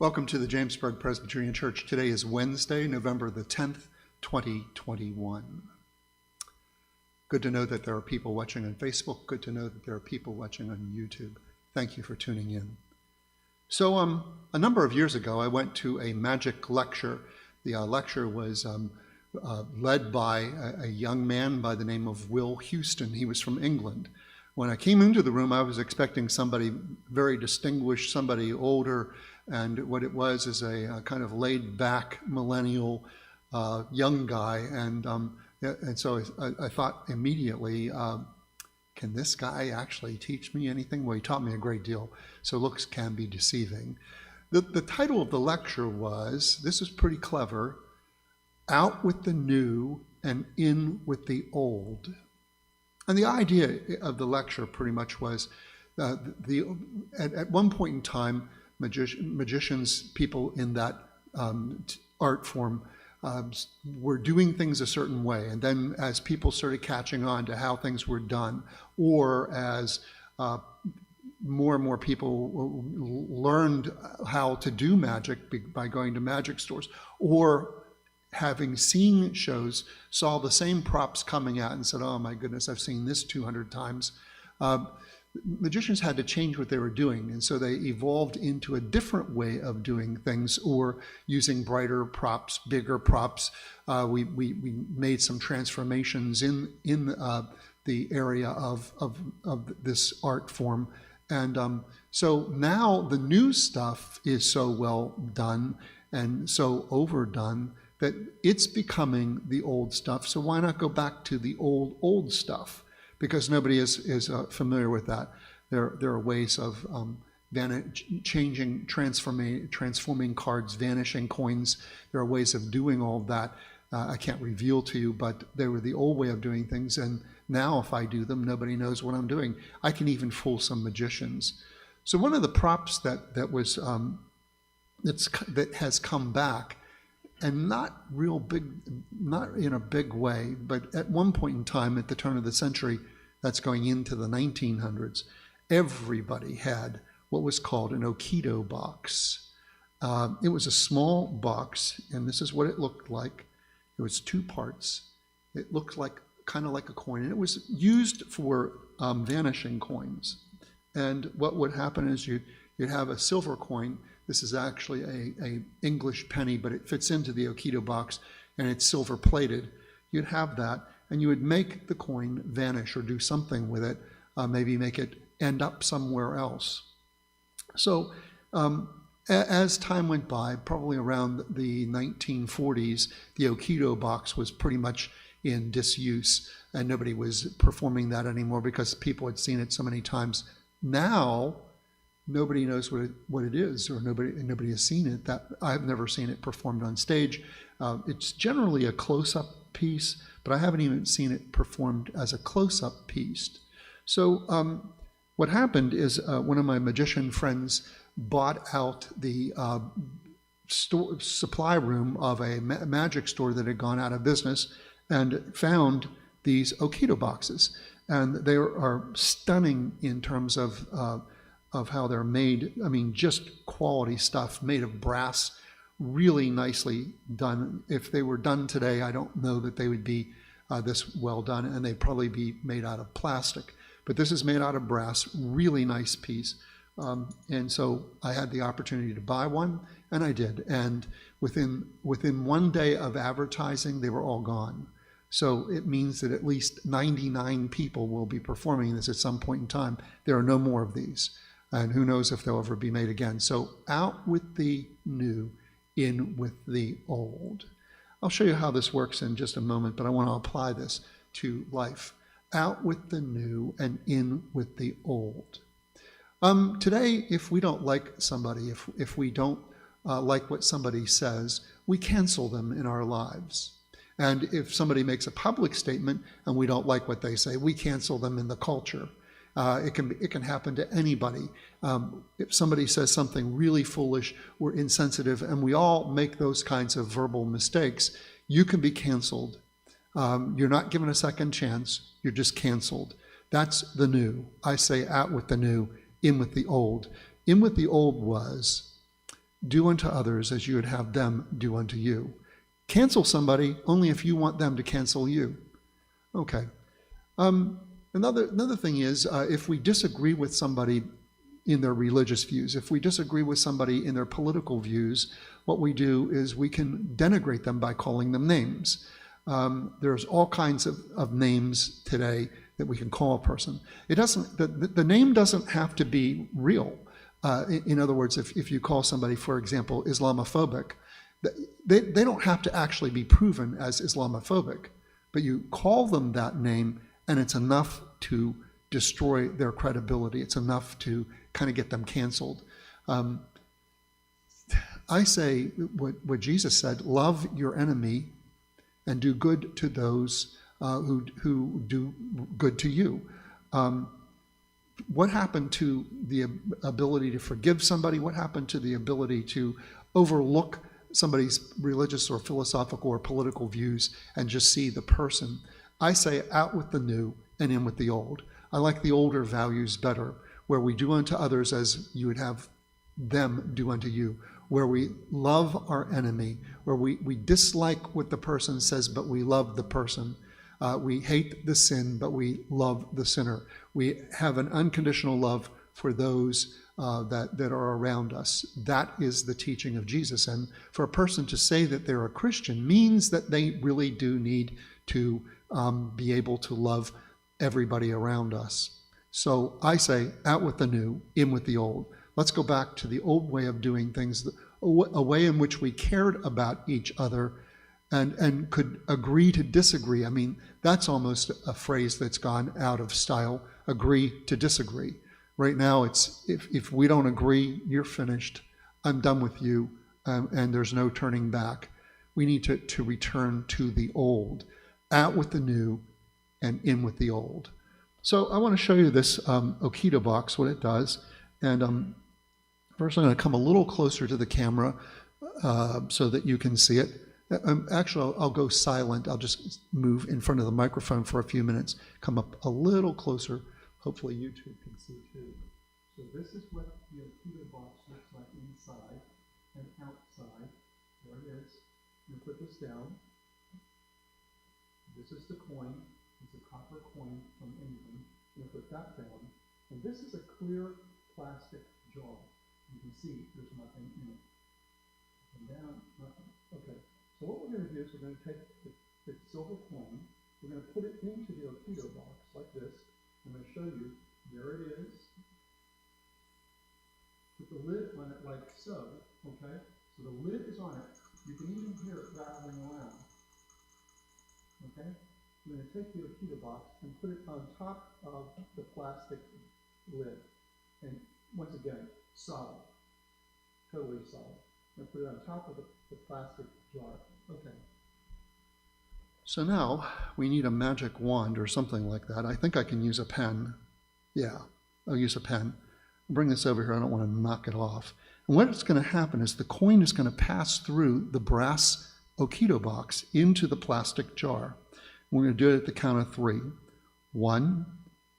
Welcome to the Jamesburg Presbyterian Church. Today is Wednesday, November the 10th, 2021. Good to know that there are people watching on Facebook. Good to know that there are people watching on YouTube. Thank you for tuning in. So a number of years ago, I went to a magic lecture. The lecture was led by a young man by the name of Will Houston. He was from England. When I came into the room, I was expecting somebody very distinguished, somebody older, and what it was is a kind of laid-back millennial young guy, and so I thought immediately, can this guy actually teach me anything? Well, he taught me a great deal, so looks can be deceiving. The title of the lecture was, this is pretty clever, Out with the New and In with the Old. And the idea of the lecture pretty much was, at one point in time, magicians, people in that art form, were doing things a certain way. And then as people started catching on to how things were done, or as more and more people learned how to do magic by going to magic stores, or having seen shows, saw the same props coming out and said, oh my goodness, I've seen this 200 times. Magicians had to change what they were doing, and so they evolved into a different way of doing things, or using brighter props, bigger props. We made some transformations in the area of this art form, and so now the new stuff is so well done and so overdone that it's becoming the old stuff. So why not go back to the old stuff? Because nobody is familiar with that. There are ways of changing, transforming cards, vanishing coins. There are ways of doing all of that. I can't reveal to you, but they were the old way of doing things. And now if I do them, nobody knows what I'm doing. I can even fool some magicians. So one of the props that has come back, and not real big, not in a big way, but at one point in time at the turn of the century, that's going into the 1900s, everybody had what was called an Okido box. It was a small box, and this is what it looked like. It was two parts. It looked like kind of like a coin, and it was used for vanishing coins. And what would happen is you'd have a silver coin. This is actually a English penny, but it fits into the Okido box, and it's silver plated. You'd have that, and you would make the coin vanish or do something with it, maybe make it end up somewhere else. So as time went by, probably around the 1940s, the Okido box was pretty much in disuse, and nobody was performing that anymore because people had seen it so many times. Now, nobody knows what it is, or nobody has seen it. That I've never seen it performed on stage. It's generally a close-up piece, but I haven't even seen it performed as a close-up piece. So what happened is one of my magician friends bought out the supply room of a magic store that had gone out of business, and found these Okido boxes, and they are stunning in terms of how they're made. I mean, just quality stuff, made of brass, really nicely done. If they were done today, I don't know that they would be this well done, and they'd probably be made out of plastic. But this is made out of brass, really nice piece. And so I had the opportunity to buy one, and I did. And within one day of advertising, they were all gone. So it means that at least 99 people will be performing this at some point in time. There are no more of these. And who knows if they'll ever be made again. So out with the new, in with the old. I'll show you how this works in just a moment, but I want to apply this to life. Out with the new and in with the old. Today, if we don't like somebody, if we don't like what somebody says, we cancel them in our lives. And if somebody makes a public statement and we don't like what they say, we cancel them in the culture. It can happen to anybody. If somebody says something really foolish or insensitive, and we all make those kinds of verbal mistakes, you can be canceled. You're not given a second chance. You're just canceled. That's the new. I say out with the new, in with the old. In with the old was, Do unto others as you would have them do unto you. Cancel somebody only if you want them to cancel you. Okay. Another thing is, if we disagree with somebody in their religious views, if we disagree with somebody in their political views, what we do is we can denigrate them by calling them names. There's all kinds of names today that we can call a person. It doesn't. The name doesn't have to be real. In other words, if you call somebody, for example, Islamophobic, they don't have to actually be proven as Islamophobic, but you call them that name and it's enough to destroy their credibility. It's enough to kind of get them canceled. I say what Jesus said: love your enemy and do good to those who do good to you. What happened to the ability to forgive somebody? What happened to the ability to overlook somebody's religious or philosophical or political views and just see the person? I say out with the new and in with the old. I like the older values better, where we do unto others as you would have them do unto you, where we love our enemy, where we dislike what the person says, but we love the person. We hate the sin, but we love the sinner. We have an unconditional love for those that are around us. That is the teaching of Jesus. And for a person to say that they're a Christian means that they really do need to be able to love everybody around us. So I say, out with the new, in with the old. Let's go back to the old way of doing things, a way in which we cared about each other and could agree to disagree. I mean, that's almost a phrase that's gone out of style, agree to disagree. Right now, it's if we don't agree, you're finished. I'm done with you, and there's no turning back. We need to return to the old, out with the new, and in with the old. So I want to show you this Okita box, what it does. And first I'm going to come a little closer to the camera so that you can see it. Actually, I'll go silent. I'll just move in front of the microphone for a few minutes, come up a little closer. Hopefully YouTube can see too. So this is what the Okita box looks like inside and outside. There it is. I'm going to put this down. This is the coin. It's a copper coin from England. I'm going to put that down. And this is a clear plastic jar. You can see there's nothing in it. And down, nothing. Okay. So what we're going to do is we're going to take the silver coin. We're going to put it into the Okita box like this. I'm going to show you. There it is. Put the lid on it like so. Okay. So the lid is on it. You can even hear it rattling around. Okay. I'm going to take the Okita box and put it on top of the plastic lid. And once again, solid. Totally solid. I'm going to put it on top of the plastic jar. Okay. So now we need a magic wand or something like that. I think I can use a pen. Yeah, I'll use a pen. I'll bring this over here. I don't want to knock it off. And what's going to happen is the coin is going to pass through the brass Okita box into the plastic jar. We're going to do it at the count of 3. 1,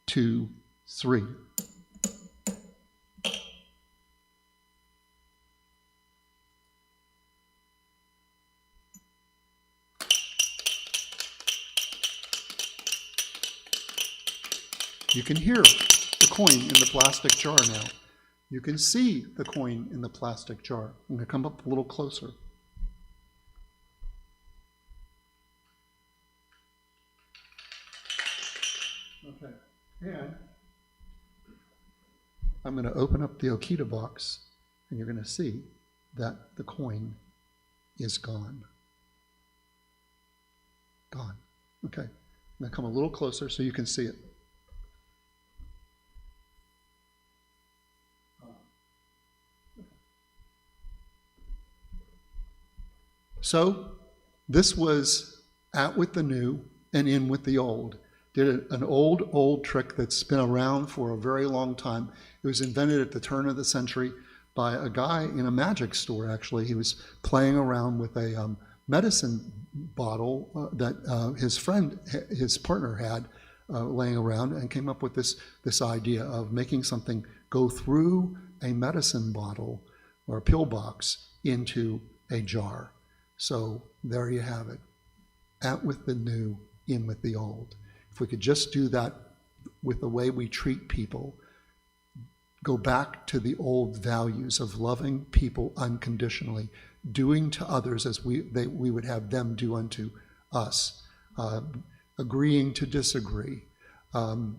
2, 3. You can hear the coin in the plastic jar now. You can see the coin in the plastic jar. I'm going to come up a little closer. Okay, and I'm going to open up the Okita box, and you're going to see that the coin is gone. Gone. Okay, I'm going to come a little closer so you can see it. So this was out with the new and in with the old. Did an old trick that's been around for a very long time. It was invented at the turn of the century by a guy in a magic store, actually. He was playing around with a medicine bottle that his partner had laying around, and came up with this idea of making something go through a medicine bottle or a pillbox into a jar. So there you have it. Out with the new, in with the old. If we could just do that with the way we treat people, go back to the old values of loving people unconditionally, doing to others as we would have them do unto us, agreeing to disagree,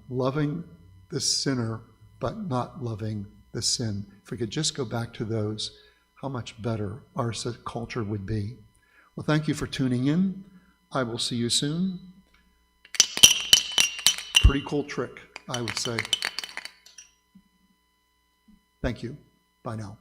loving the sinner but not loving the sin. If we could just go back to those, how much better our culture would be. Well, thank you for tuning in. I will see you soon. Pretty cool trick, I would say. Thank you. Bye now.